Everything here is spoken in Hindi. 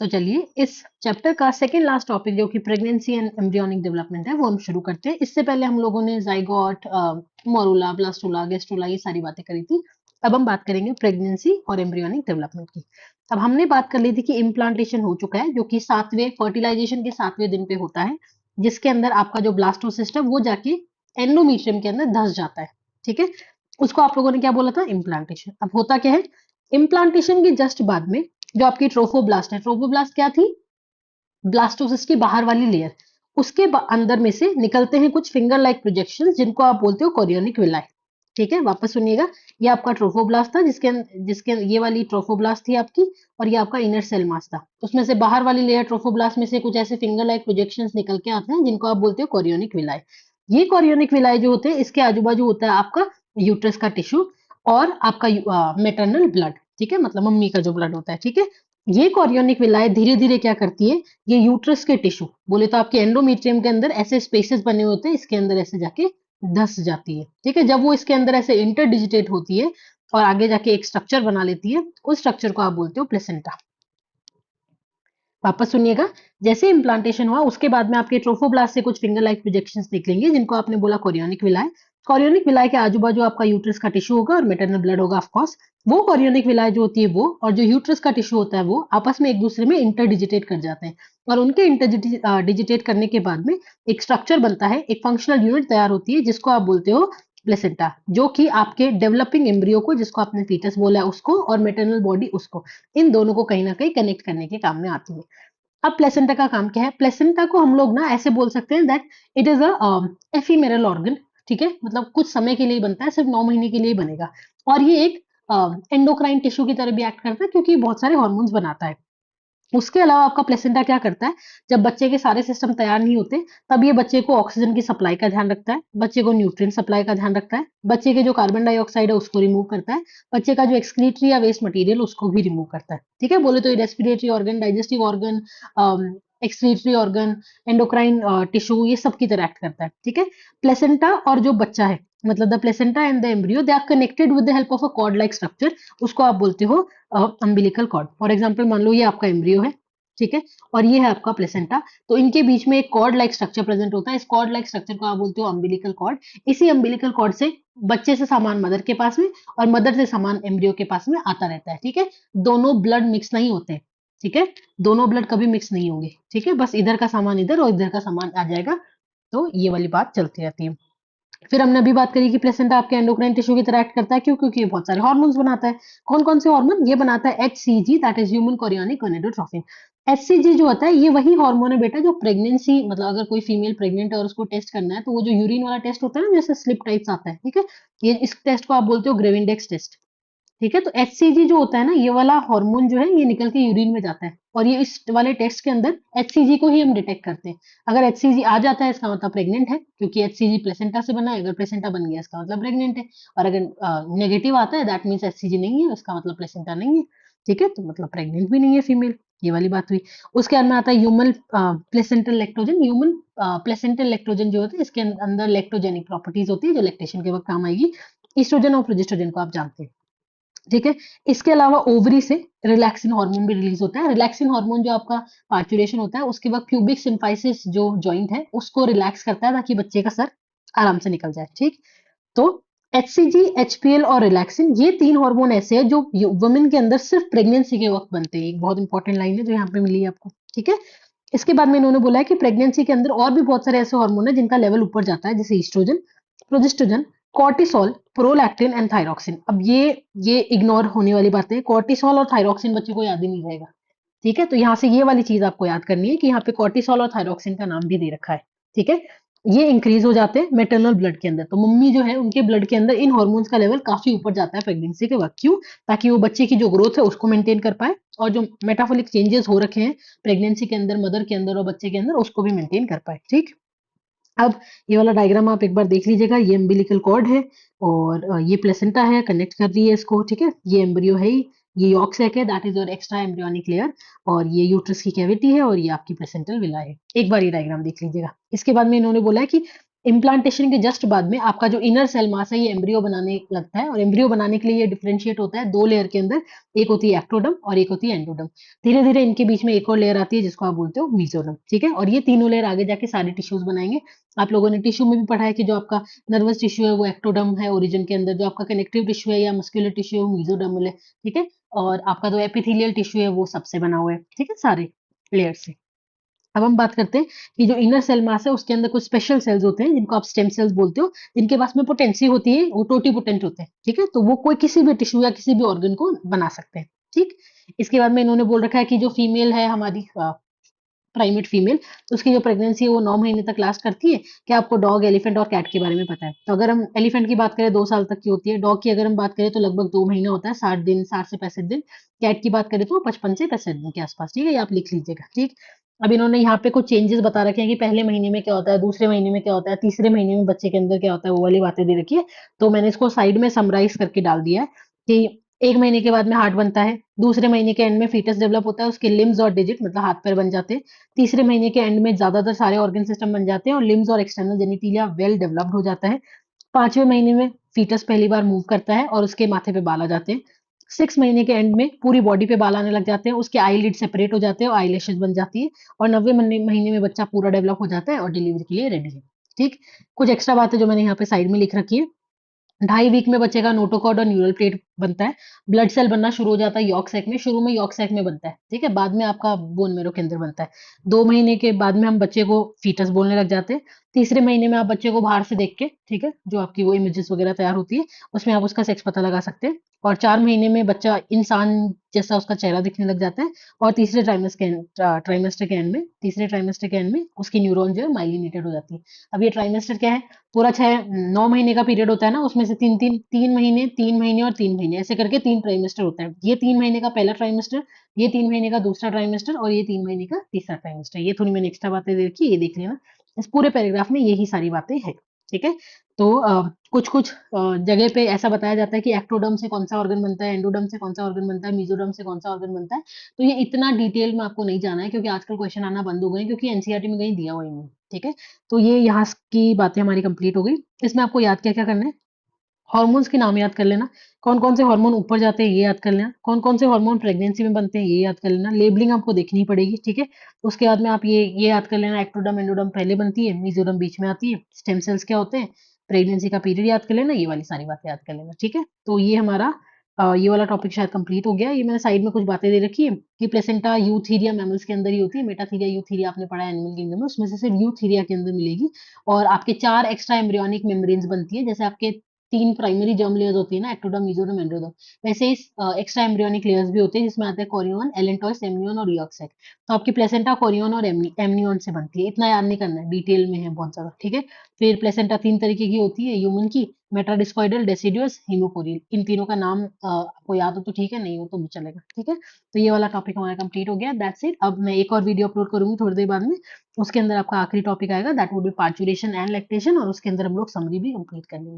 तो चलिए इस चैप्टर का सेकंड लास्ट टॉपिक जो कि प्रेगनेंसी एंड एम्ब्रियोनिक डेवलपमेंट है वो हम शुरू करते हैं। इससे पहले हम लोगों ने जाइगोट, मोरूला, ब्लास्टूला, गेस्टूला ये सारी बातें करी थी। अब हम बात करेंगे प्रेगनेंसी और एम्ब्रियोनिक डेवलपमेंट की। अब हमने बात कर ली थी कि इम्प्लांटेशन हो चुका है जो कि 7वें फर्टिलाइजेशन के 7वें दिन पे होता है, जिसके अंदर आपका जो ब्लास्टोसिस्ट है वो जाके एंडोमेट्रियम के अंदर धस जाता है। ठीक है, उसको आप लोगों ने क्या बोला था? इम्प्लांटेशन। अब होता क्या है, इम्प्लांटेशन के जस्ट बाद में जो आपकी ट्रोफोब्लास्ट है, ट्रोफोब्लास्ट क्या थी? ब्लास्टोसिस्ट की बाहर वाली लेयर, उसके अंदर में से निकलते हैं कुछ फिंगर लाइक प्रोजेक्शन जिनको आप बोलते हो कोरियोनिक विलाई। ठीक है, वापस सुनिएगा, ये आपका ट्रोफोब्लास्ट था जिसके ये वाली ट्रोफोब्लास्ट थी आपकी, और ये आपका इनर सेल मास था। उसमें से बाहर वाली लेयर ट्रोफोब्लास्ट में से कुछ ऐसे फिंगर लाइक प्रोजेक्शंस निकल के आते हैं जिनको आप बोलते हो कोरियोनिक विलाई। ये कोरियोनिक विलाई जो होते हैं इसके आजू बाजू होता है आपका यूट्रस का टिश्यू और आपका मेटरनल ब्लड। ठीक है, मतलब मम्मी का जो ब्लड होता है। ठीक है, ये कोरियोनिक विलायत धीरे धीरे क्या करती है, ये यूट्रस के टिश्यू, बोले तो आपके एंडोमेट्रियम के अंदर ऐसे स्पेसेस बने होते हैं, इसके अंदर ऐसे जाके धस जाती है। ठीक है, जब वो इसके अंदर ऐसे इंटरडिजिटेट होती है और आगे जाके एक स्ट्रक्चर बना लेती है, उस स्ट्रक्चर को आप बोलते हो प्लेसेंटा। वापस सुनिएगा, जैसे इम्प्लांटेशन हुआ उसके बाद में आपके ट्रोफोब्लास्ट से कुछ फिंगर लाइक प्रोजेक्शंस निकलेंगे जिनको आपने बोला कोरियोनिक विलाय। कोरियोनिक विलाय के आजू बाजू आपका यूट्रस का टिश्यू होगा और मेटरनल ब्लड होगा ऑफ कोर्स। वो कोरियोनिक विलाय जो होती है वो और जो यूट्रस का टिश्यू होता है वो आपस में एक दूसरे में इंटरडिजिटेट कर जाते हैं, और उनके इंटरडिजिटेट करने के बाद में एक स्ट्रक्चर बनता है, एक फंक्शनल यूनिट तैयार होती है जिसको आप बोलते हो प्लेसेंटा, जो कि आपके डेवलपिंग एम्ब्रियो को, जिसको आपने फीटस बोला है उसको, और मेटरनल बॉडी उसको, इन दोनों को कहीं ना कहीं कनेक्ट करने के काम में आती है। अब प्लेसेंटा का काम क्या है? प्लेसेंटा को हम लोग ना ऐसे बोल सकते हैं that it is a ephemeral organ. ठीक है, मतलब कुछ समय के लिए बनता है, सिर्फ 9 महीने के लिए बनेगा, और ये एक एंडोक्राइन टिश्यू की तरह भी एक्ट करता है क्योंकि बहुत सारे हार्मोन्स बनाता है। उसके अलावा आपका प्लेसेंटा क्या करता है, जब बच्चे के सारे सिस्टम तैयार नहीं होते तब ये बच्चे को ऑक्सीजन की सप्लाई का ध्यान रखता है, बच्चे को न्यूट्रिएंट सप्लाई का ध्यान रखता है, बच्चे के जो कार्बन डाइऑक्साइड है उसको रिमूव करता है, बच्चे का जो एक्सक्रीटरी या वेस्ट मटेरियल उसको भी रिमूव करता है। ठीक है, बोले तो respiratory organ, digestive organ, excretory organ, endocrine tissue, ये सब की तरह एक्ट करता है। ठीक है, प्लेसेंटा और जो बच्चा है, मतलब the placenta and the embryo they are connected with the help of a cord like structure, उसको आप बोलते हो अम्बिलिकल कॉर्ड। फॉर एग्जाम्पल मान लो ये आपका एम्ब्रियो है, ठीक है, और ये है आपका प्लेसेंटा, तो इनके बीच में एक कॉर्ड लाइक स्ट्रक्चर प्रेजेंट होता है, इस कॉर्ड लाइक स्ट्रक्चर को आप बोलते हो अम्बिलिकल कॉर्ड। इसी अम्बिलिकल कॉर्ड से बच्चे से सामान मदर के पास में और मदर से सामान एम्ब्रियो के पास में आता रहता है। ठीक है, दोनों ब्लड मिक्स नहीं होते। ठीक है, दोनों ब्लड कभी मिक्स नहीं होंगे। ठीक है, बस इधर का सामान इधर और इधर का सामान आ जाएगा, तो ये वाली बात चलती रहती है। फिर हमने अभी बात करी कि प्लेसेंटा आपके एंडोक्राइन टिश्यू की तरह एक्ट करता है, क्यों? क्योंकि ये बहुत सारे हार्मोन्स बनाता है। कौन कौन से हार्मोन ये बनाता है? HCG, that is human chorionic gonadotrophin. HCG जो होता है ये वही हार्मोन है बेटा जो प्रेगनेंसी, मतलब अगर कोई फीमेल प्रेग्नेंट है और उसको टेस्ट करना है तो वो जो यूरिन वाला टेस्ट होता है ना, जैसे स्लिप टाइप्स आता है। ठीक है, ये इस टेस्ट को आप बोलते हो ग्रेविंडेक्स टेस्ट। ठीक है, तो एचसीजी जो होता है ना, ये वाला हार्मोन जो है ये निकल के यूरिन में जाता है, और ये इस वाले टेस्ट के अंदर एचसीजी को ही हम डिटेक्ट करते हैं। अगर एचसीजी आ जाता है इसका मतलब प्रेग्नेंट है, क्योंकि एचसीजी प्लेसेंटा से बना है, अगर प्लेसेंटा बन गया इसका मतलब प्रेग्नेंट है। और अगर नेगेटिव आता है दैट मीन्स एचसीजी नहीं है, इसका मतलब प्लेसेंटा नहीं है। ठीक है, तो मतलब प्रेग्नेंट भी नहीं है फीमेल, ये वाली बात हुई। उसके बाद में आता है human placental lactogen. Human placental lactogen जो होता है इसके अंदर लैक्टोजेनिक प्रॉपर्टीज होती है जो लैक्टेशन के वक्त काम आएगी। ईस्ट्रोजन और प्रोजेस्ट्रोजन को आप जानते हैं। ठीक है, इसके अलावा ओवरी से रिलैक्सिन हार्मोन भी रिलीज होता है। रिलैक्सिन हार्मोन जो आपका पार्चुरेशन होता है उसके वक्त प्यूबिक सिम्फाइसिस जो जॉइंट है उसको रिलैक्स करता है ताकि बच्चे का सर आराम से निकल जाए। ठीक, तो एचसीजी, एचपीएल और रिलैक्सिन ये 3 हार्मोन ऐसे हैं जो वुमेन के अंदर सिर्फ प्रेगनेंसी के वक्त बनते हैं। एक बहुत इंपॉर्टेंट लाइन है जो यहाँ पे मिली है आपको। ठीक है, इसके बाद में इन्होंने बोला है कि प्रेगनेंसी के अंदर और भी बहुत सारे ऐसे हार्मोन है जिनका लेवल ऊपर जाता है, जैसे oestrogen, progestogen, cortisol, prolactin and thyroxine. अब ये इग्नोर होने वाली बातें हैं। कॉर्टिसोल और थायरॉक्सिन बच्चे को याद ही नहीं रहेगा। ठीक है, तो यहाँ से ये वाली चीज आपको याद करनी है कि यहाँ पे कॉर्टिसोल और थायरॉक्सिन का नाम भी दे रखा है। ठीक है, ये इंक्रीज हो जाते हैं मेटरनल ब्लड के अंदर, तो मम्मी जो है उनके ब्लड के अंदर इन हार्मोन्स का लेवल काफी ऊपर जाता है प्रेगनेंसी के वक्त। क्यों? ताकि वो बच्चे की जो ग्रोथ है उसको मेंटेन कर पाए, और जो मेटाबॉलिक चेंजेस हो रखे हैं प्रेगनेंसी के अंदर मदर के अंदर और बच्चे के अंदर उसको भी मेंटेन कर पाए। ठीक, अब ये वाला डायग्राम आप एक बार देख लीजिएगा। ये अम्बिलिकल कॉर्ड है और ये प्लेसेंटा है, कनेक्ट कर रही है इसको। ठीक है, ये एम्ब्रियो है ही, ये यॉर्क सैक है, that is your extra embryonic layer, और ये यूट्रस की कैविटी है, और ये आपकी प्लेसेंटल विला है। एक बार ये डायग्राम देख लीजिएगा। इसके बाद में इन्होंने बोला है कि इम्प्लांटेशन के जस्ट बाद में आपका जो इनर सेल मास है ये एम्ब्रियो बनाने लगता है, और एम्ब्रियो बनाने के लिए ये डिफरेंशिएट होता है 2 लेयर के अंदर। एक होती है एक्टोडर्म और एक होती है एंडोडर्म। धीरे-धीरे इनके बीच में एक और लेयर आती है जिसको आप बोलते हो मेसोडर्म, ठीक है? और ये तीनों लेयर आगे जाके सारे टिश्यूज़ बनाएँगे। आप लोगों ने टिश्यू में भी पढ़ा है कि जो आपका नर्वस टिश्यू है वो एक्टोडर्म है ओरिजिन के अंदर, जो आपका कनेक्टिव टिश्यू है या मस्कुलर टिश्यू है वो मेसोडर्मल है, ठीक है? और आपका जो एपिथेलियल टिश्यू है वो सबसे बना हुआ है, ठीक है? सारे लेयर से। अब हम बात करते हैं कि जो इनर सेल मास है उसके अंदर कुछ स्पेशल सेल्स होते हैं जिनको आप स्टेम सेल्स बोलते हो, जिनके पास में पोटेंसी होती है, वो टोटिपोटेंट होते हैं, ठीक है? तो वो कोई किसी भी टिश्यू या किसी भी ऑर्गन को बना सकते हैं, ठीक? इसके बाद में इन्होंने बोल रखा है कि जो फीमेल है हमारी प्राइमेट फीमेल, तो उसकी जो प्रेगनेंसी है वो 9 महीने तक लास्ट करती है। क्या आपको डॉग, एलिफेंट और कैट के बारे में पता है? तो अगर हम एलिफेंट की बात करें 2 साल तक की होती है, डॉग की अगर हम बात करें तो लगभग 2 महीना होता है, 60 दिन, 60 से 65 दिन। कैट की बात करें तो 55 से 65 दिन के आसपास, ठीक है? ये आप लिख लीजिएगा, ठीक? अब इन्होंने यहाँ पे कुछ चेंजेस बता रखे हैं कि पहले महीने में क्या होता है, दूसरे महीने में क्या होता है, तीसरे महीने में बच्चे के अंदर क्या होता है, वो वाली बातें दे रखी है। तो मैंने इसको साइड में समराइज़ करके डाल दिया है कि 1 महीने के बाद में हार्ट बनता है, दूसरे महीने के एंड में फीटस डेवलप होता है, उसके लिम्स और डिजिट मतलब हाथ-पैर बन जाते हैं। तीसरे महीने के एंड में ज़्यादातर सारे ऑर्गन सिस्टम बन जाते हैं और लिम्स और एक्सटर्नल जेनिटिलिया वेल डेवलप्ड हो जाता है। 5वें महीने में फीटस पहली बार मूव करता है और उसके माथे पे बाल आ जाते हैं। 6 महीने के एंड में पूरी बॉडी पे बाल आने लग जाते हैं, उसके आईलिड सेपरेट हो जाते हैं और आईलैशेस बन जाती है, और 90वें महीने में बच्चा पूरा डेवलप हो जाता है और डिलीवरी के लिए रेडी है। ठीक? कुछ एक्स्ट्रा बातें जो मैंने यहाँ पे साइड में लिख रखी है। 2.5 वीक में बच्चे का नोटोकॉर्ड और न्यूरल प्लेट बनता है। ब्लड सेल बनना शुरू हो जाता है यॉर्क सैक में। शुरू में यॉर्क सैक में बनता है, ठीक है? बाद में आपका बोन मैरो के अंदर बनता है। 2 महीने के बाद में हम बच्चे को फीटस बोलने लग जाते हैं। तीसरे महीने में आप बच्चे को बाहर से देख के, ठीक है? जो आपकी वो इमेजेस वगैरह तैयार होती है, उसमें आप उसका सेक्स पता लगा सकते हैं। और 4 महीने में बच्चा इंसान जैसा उसका चेहरा दिखने लग जाता है, और ट्राइमेस्टर के एंड में, तीसरे ट्राइमेस्टर के एंड में उसकी न्यूरॉन जो है माइलिनेटेड हो जाती है। अब ये ट्राइमेस्टर क्या है? पूरा 9 महीने का पीरियड होता है ना, उसमें से 3 महीने, 3 महीने और 3 महीने ऐसे करके 3 ट्राइमेस्टर होता है। ये 3 महीने का पहला ट्राइमेस्टर, ये 3 महीने का दूसरा ट्राइमेस्टर और ये 3 महीने का तीसरा ट्राइमेस्टर। ये थोड़ी मैंने एक्स्ट्रा बातें दे रखी है, ये देख लेना। इस पूरे पैराग्राफ में यही सारी बातें हैं, ठीक है? तो कुछ-कुछ जगह पे ऐसा बताया जाता है कि एक्टोडर्म से कौन-सा ऑर्गन बनता है, एंडोडर्म से कौन-सा ऑर्गन बनता है, मेसोडर्म से कौन-सा ऑर्गन बनता है। तो ये इतना डिटेल में आपको नहीं जाना है क्योंकि आजकल क्वेश्चन आना बंद हो गए हैं, क्योंकि एनसीईआरटी में कहीं दिया हुआ ही नहीं है, ठीक है? तो ये यहाँ की बातें हमारी कंप्लीट हो गई। इसमें आपको याद क्या-क्या करना है? हॉर्मोन्स के नाम याद कर लेना। कौन-कौन से हार्मोन ऊपर जाते हैं ये याद कर लेना। कौन-कौन से हार्मोन प्रेगनेंसी में बनते हैं ये याद कर लेना। लेबलिंग आपको देखनी पड़ेगी, ठीक है? उसके बाद में आप ये याद कर लेना, एक्टोडर्म, एंडोडर्म पहले बनती है, मेसोडर्म बीच में आती है, स्टेम सेल्स क्या होते हैं, प्रेगनेंसी का पीरियड याद कर लेना, ये वाली सारी बातें याद कर लेना, ठीक है? तो ये हमारा ये वाला टॉपिक शायद कंप्लीट हो गया। ये मैंने साइड में कुछ बातें दे रखी है कि प्लेसेंटा यूथीरिया मैमल्स के अंदर ही होती है, मेटाथीरिया, यूथीरिया आपने पढ़ा है एनिमल किंगडम में, उसमें से सिर्फ यूथीरिया के अंदर मिलेगी। और आपके 4 एक्स्ट्रा एम्ब्रियोनिक मेम्ब्रेन्स बनती है, जैसे आपके 3 प्राइमरी जर्म लेयर्स होती है ना, एक्टोडर्म, मेसोडर्म, एंडोडर्म। वैसे ही एक्स्ट्रा एम्ब्रियोनिक लेयर्स भी होते हैं जिसमें आते हैं कोरियन, एलेंटॉइस, एमनियन और यॉर्क सैक। तो आपकी प्लेसेंटा कोरियन और एमनियन से बनती है। इतना याद नहीं करना है, डिटेल में है बहुत ज़्यादा, ठीक है? फिर प्लेसेंटा 3 तरीके की होती है ह्यूमन की, मेटाडिस्कॉइडल, डेसिडुअस, हेमोपोरियल। इन तीनों का नाम आपको याद हो तो ठीक है, नहीं हो तो भी चलेगा, ठीक है? तो ये वाला टॉपिक हमारा कंप्लीट हो गया, दैट्स इट। अब मैं एक और वीडियो अपलोड करूँगी थोड़ी देर बाद में, उसके अंदर आपका आखिरी टॉपिक आएगा, that would be parturition and lactation, और उसके अंदर हम लोग समरी भी कंप्लीट कर लेंगे।